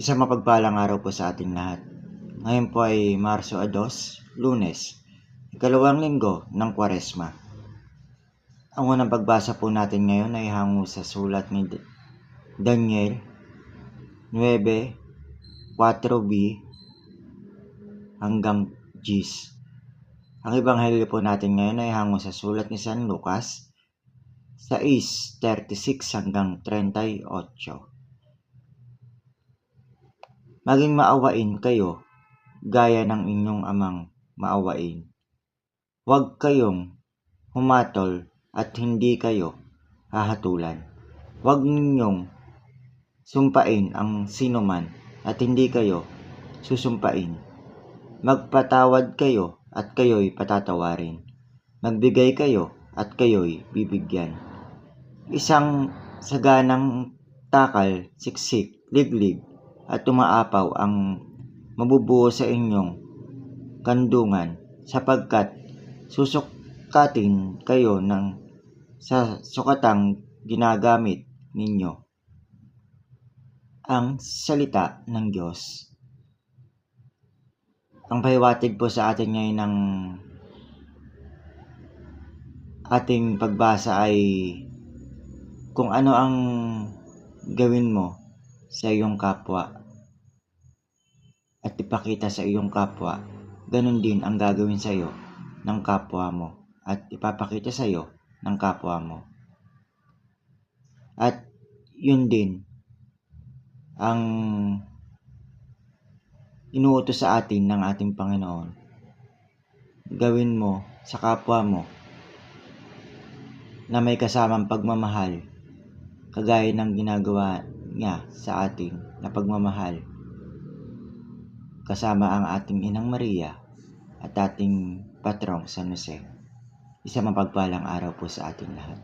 Isang mapagpalang araw po sa ating lahat. Ngayon po ay Marso 2, Lunes, ikalawang linggo ng Kwaresma. Ang unang pagbasa po natin ngayon ay hango sa sulat ni Daniel 9:4b hanggang 10. Ang ebanghelyo po natin ngayon ay hango sa sulat ni San Lucas 6:36 hanggang 38. Maging maawain kayo gaya ng inyong amang maawain. Huwag kayong humatol at hindi kayo hahatulan. Huwag ninyong sumpain ang sinuman at hindi kayo susumpain. Magpatawad kayo at kayo'y patatawarin. Magbigay kayo at kayo'y bibigyan. Isang saganang takal, siksik, liglig at umaapaw ang mabubuo sa inyong kandungan, sapagkat susukatin kayo ng sa sukatang ginagamit ninyo. Ang salita ng Diyos. Ang pahiwatig po sa atin ngayon ng ating pagbasa ay kung ano ang gawin mo sa iyong kapwa at ipakita sa iyong kapwa, ganun din ang gagawin sa iyo ng kapwa mo at ipapakita sa iyo ng kapwa mo. At yun din ang inuutos sa atin ng ating Panginoon. Gawin mo sa kapwa mo na may kasamang pagmamahal, kagaya ng ginagawa niya sa atin na pagmamahal, kasama ang ating Inang Maria at ating Patrong San Jose. Isang mapagpalang araw po sa ating lahat.